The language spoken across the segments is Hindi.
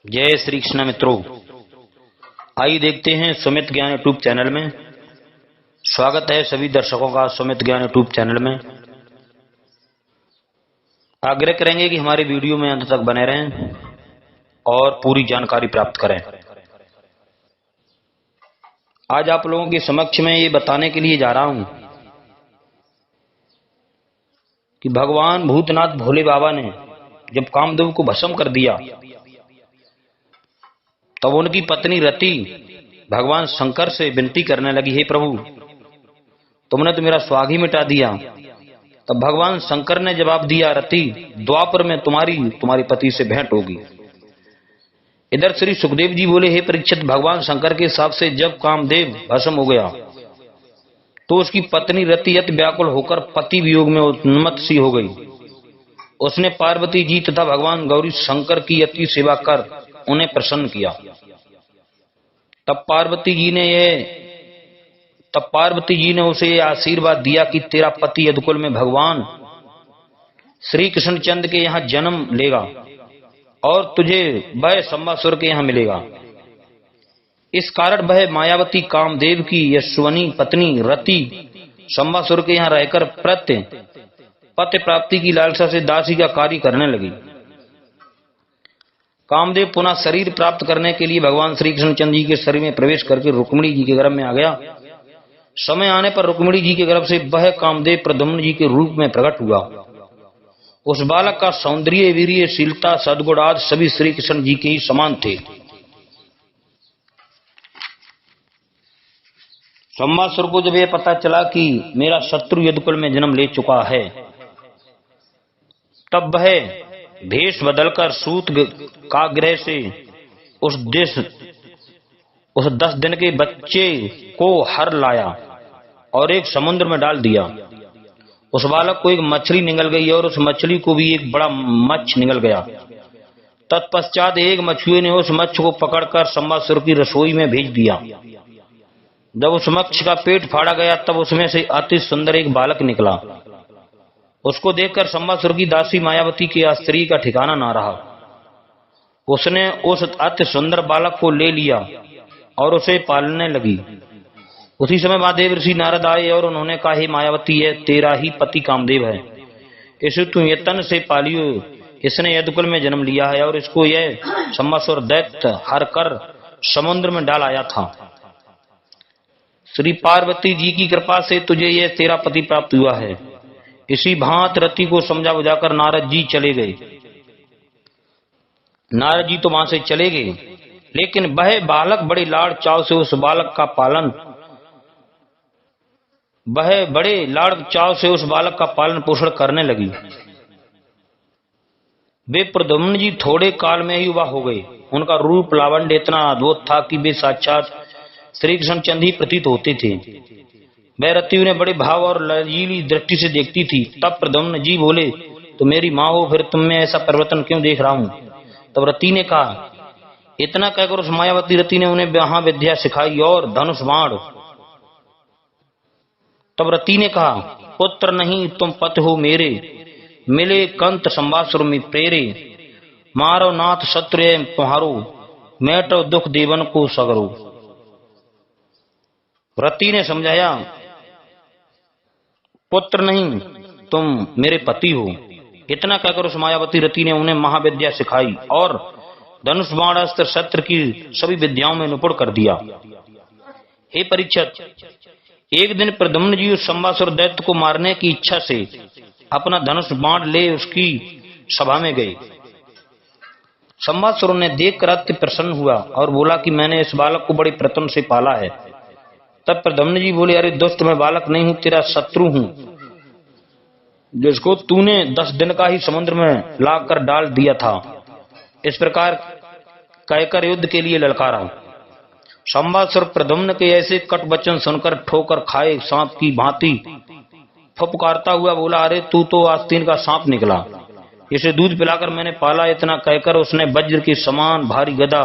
जय श्री कृष्ण मित्रों, आइए देखते हैं सुमित ज्ञान यूट्यूब चैनल में। स्वागत है सभी दर्शकों का सुमित ज्ञान यूट्यूब चैनल में। आग्रह करेंगे कि हमारी वीडियो में अंत तक बने रहें और पूरी जानकारी प्राप्त करें। आज आप लोगों के समक्ष में ये बताने के लिए जा रहा हूं कि भगवान भूतनाथ भोले बाबा ने जब कामदेव को भस्म कर दिया तब उनकी पत्नी रति भगवान शंकर से विनती करने लगी, हे प्रभु, तुमने तो मेरा स्वाग ही मिटा दिया। तब भगवान शंकर ने जवाब दिया, रति, द्वापर में तुम्हारी पति से भेंट होगी। इधर श्री सुखदेव जी बोले, हे परीक्षित, भगवान शंकर के हिसाब से जब कामदेव भस्म हो गया तो उसकी पत्नी रति अति व्याकुल होकर पति वियोग में उन्मत्त सी हो गई। उसने पार्वती जी तथा भगवान गौरी शंकर की अति सेवा कर उन्हें प्रसन्न किया। तब पार्वती जी ने उसे आशीर्वाद दिया कि तेरा पति यदुकुल में भगवान श्री कृष्णचंद्र के यहाँ जन्म लेगा और तुझे वह संबासुर के यहाँ मिलेगा। इस कारण वह मायावती कामदेव की यशस्वनी पत्नी रति संबासुर के यहाँ रहकर पति प्राप्ति की लालसा से दासी का कार्य करने लगी। कामदेव पुनः शरीर प्राप्त करने के लिए भगवान श्री कृष्णचंद्र जी के शरीर में प्रवेश करके रुक्मिणी जी के गर्भ में आ गया। समय आने पर रुक्मिणी जी के गर्भ से वह कामदेव प्रद्युम्न जी के रूप में प्रकट हुआ। उस बालक का सौंदर्य, वीर्य, शीलता, सद्गुण आदि सभी श्री कृष्ण जी के ही समान थे। संबासुर को जब यह पता चला कि मेरा शत्रु यदुकुल में जन्म ले चुका है, तब वह भेष बदलकर सूत काग्रह से उस 10 दिन के बच्चे को हर लाया और एक समुद्र में डाल दिया। उस बालक को एक मछली निगल गई और उस मछली को भी एक बड़ा मच्छ निगल गया। तत्पश्चात एक मछुए ने उस मच्छ को पकड़कर संबासुर की रसोई में भेज दिया। जब उस मच्छ का पेट फाड़ा गया तब उसमें से अति सुंदर एक बालक निकला। उसको देखकर संबासुर की दासी मायावती के आश्चर्य का ठिकाना ना रहा। उसने उस अति सुंदर बालक को ले लिया और उसे पालने लगी। उसी समय महादेव ऋषि नारद आए और उन्होंने कहा, हे मायावती, यह तेरा ही पति कामदेव है, इसे तू यत्न से पालियो। इसने यदुकुल में जन्म लिया है और इसको यह संबासुर दैत्य हर कर समुद्र में डाल आया था। श्री पार्वती जी की कृपा से तुझे यह तेरा पति प्राप्त हुआ है। इसी भांत रति को समझा बुझाकर नारद जी चले गए। नारद जी तो वहां से चले गए, लेकिन वह बालक बड़े लाड़ चाव से उस बालक का पालन पोषण करने लगी। वे प्रद्युम्न जी थोड़े काल में ही युवा हो गए। उनका रूप लावण्य इतना अद्भुत था कि वे साक्षात श्री कृष्णचंद्र ही प्रतीत होते थे। वह रति उन्हें बड़े भाव और लजीली दृष्टि से देखती थी। तब प्रद्युम्न जी बोले, तो मेरी माँ हो, फिर तुम में ऐसा परिवर्तन क्यों देख रहा हूं? तब रति ने कहा। इतना कहकर उस मायावती रति ने उन्हें वहां विद्या सिखाई और धनुष बाण। तब रति ने कहा, पुत्र नहीं तुम पति हो मेरे, मिले कंत संबासुर में प्रेरे, मारो नाथ शत्रु तुम्हारो, मेटो दुख देवन को सगरो। रति ने समझाया, पुत्र नहीं तुम मेरे पति हो। इतना कहकर उस मायावती रति ने उन्हें महाविद्या सिखाई और धनुष बाण अस्त्र शस्त्र की सभी विद्याओं में निपुण कर दिया। हे परीक्षित, एक दिन प्रद्युम्न जी उस संबासुर दैत्य को मारने की इच्छा से अपना धनुष बाण ले उसकी सभा में गए। संबासुर ने देखकर अति प्रसन्न हुआ और बोला कि मैंने इस बालक को बड़े प्रतन से पाला है। तब प्रद्युम्न जी बोले, अरे दुष्ट, मैं बालक नहीं हूं, तेरा शत्रु हूं, जिसको तूने 10 दिन का ही समुद्र में लाकर डाल दिया था। इस प्रकार कहकर युद्ध के लिए ललकारा। संबासुर प्रद्युम्न के ऐसे कट वचन सुनकर ठोकर खाए सांप की भांति फुफकारता हुआ बोला, अरे तू तो आस्तीन का सांप निकला, इसे दूध पिलाकर मैंने पाला। इतना कहकर उसने वज्र के समान भारी गदा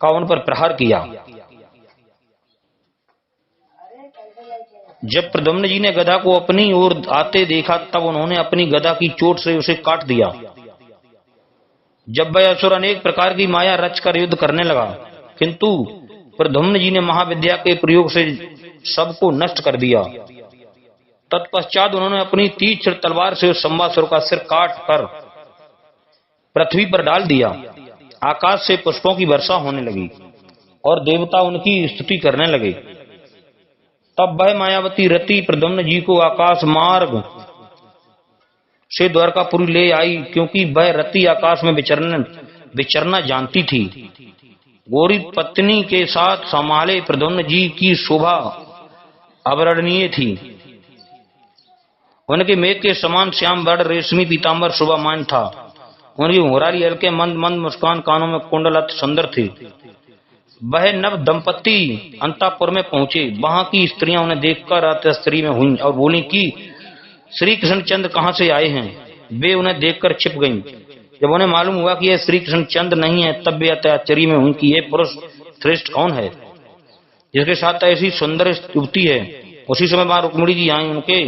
का उन पर प्रहार किया। जब प्रद्युम्न जी ने गदा को अपनी ओर आते देखा तब उन्होंने अपनी गदा की चोट से उसे काट दिया। जब वह असुर अनेक प्रकार की माया रचकर युद्ध करने लगा, किंतु प्रद्युम्न जी ने महाविद्या के प्रयोग से सबको नष्ट कर दिया। तत्पश्चात उन्होंने अपनी तीक्ष्ण तलवार से उस शंबासुर का सिर काट कर पृथ्वी पर डाल दिया। आकाश से पुष्पों की वर्षा होने लगी और देवता उनकी स्तुति करने लगे। तब वह मायावती रति प्रद्युम्न जी को आकाश मार्ग से द्वारकापुरी ले आई, क्योंकि वह रति आकाश में विचरना जानती थी। गोरी पत्नी के साथ संभाले प्रद्युम्न जी की शोभा अवर्णनीय थी। उनके मेघ के समान श्याम वर्ण रेशमी पीतांबर शोभामान था। उनकी मुरारी हल्के मंद मंद मुस्कान, कानों में कुंडल अति सुंदर थे। वह नव दंपति अंतापुर में पहुंचे। वहां की स्त्रियां उन्हें देखकर अत्याश्चर्य में हुईं और बोली कि श्री कृष्णचंद्र कहां से आए हैं। वे उन्हें देखकर छिप गईं। जब उन्हें मालूम हुआ कि यह श्री कृष्णचंद्र नहीं है, तब वे अत्याश्चर्य में हुई कि यह पुरुष श्रेष्ठ कौन है जिसके साथ ऐसी सुंदर युवती है। उसी समय वहां रुक्मिणी जी आई। उनके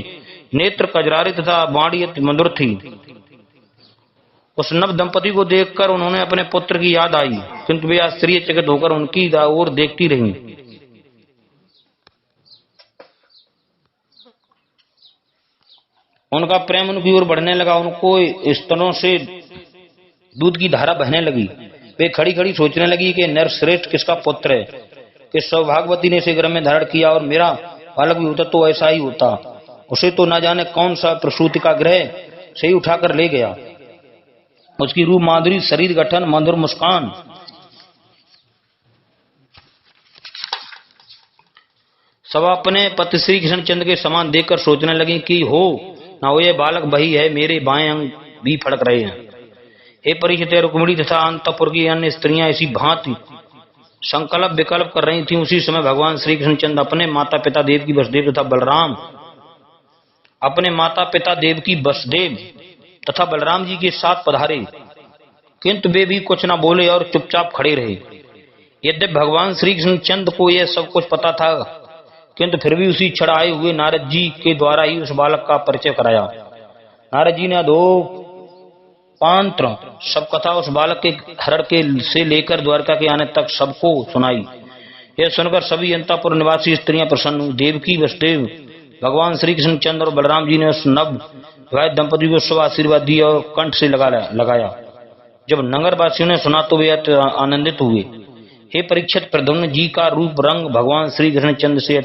नेत्र कजरारे तथा वाणी अति मधुर थी। उस नव दंपति को देखकर उन्होंने अपने पुत्र की याद आई, किंतु वे आश्चर्यचकित होकर उनकी ओर देखती रहीं। उनका प्रेम उनकी ओर बढ़ने लगा। उनको स्तनों से दूध की धारा बहने लगी। वे खड़ी खड़ी सोचने लगी कि नरश्रेष्ठ किसका पुत्र है, कि सौभाग्यवती ने इसे गर्भ में धारण किया और मेरा बालक भी होता तो ऐसा ही होता। उसे तो न जाने कौन सा प्रसूति का ग्रह से ही उठाकर ले गया। उसकी रूप माधुरी, शरीर गठन, मधुर मुस्कान, सब अपने पति श्री कृष्णचंद्र के समान देखकर सोचने लगी कि हो ना हो ये बालक वही है। मेरे बाएं अंग भी फड़क रहे हैं। हे परीक्षित, रुक्मिणी तथा अंतपुर की अन्य स्त्रियां इसी भांति संकल्प विकल्प कर रही थीं। उसी समय भगवान श्री कृष्णचंद्र अपने माता पिता देवकी वसुदेव तथा बलराम तथा बलराम जी के साथ पधारे, किंतु वे भी कुछ न बोले और चुपचाप खड़े रहे। यद्यपि भगवान श्री कृष्णचंद्र को यह सब कुछ पता था, किंतु फिर भी उसी क्षण आए हुए नारद जी के द्वारा ही उस बालक का परिचय कराया। नारद जी ने अधोपांत्र सब कथा उस बालक के हरण के से लेकर द्वारका के आने तक सबको सुनाई। यह सुनकर सभी अंतःपुर निवासी स्त्रियां प्रसन्न हुई। देवकी वसुदेव, भगवान श्री कृष्णचंद्र और बलराम जी ने उस नव विवाहित दंपति को शुभ आशीर्वाद दिया और कंठ से लगाया। जब नगरवासियों ने सुना तो वे आनंदित हुए। हे परीक्षित, प्रद्युम्न जी का रूप रंग भगवान श्री कृष्णचंद्र से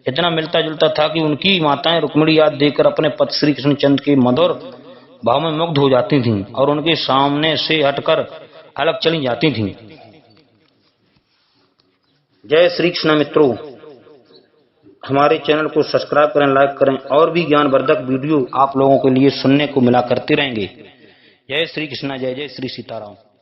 इतना मिलता जुलता था कि उनकी माताएं रुक्मिणी याद देकर अपने पति श्री कृष्णचंद्र के मधुर भाव में मुग्ध हो जाती थीं और उनके सामने से हटकर अलग चली जाती थीं। जय श्री कृष्ण। मित्रों, हमारे चैनल को सब्सक्राइब करें, लाइक करें और भी ज्ञानवर्धक वीडियो आप लोगों के लिए सुनने को मिला करते रहेंगे। जय श्री कृष्ण। जय जय श्री सीताराम।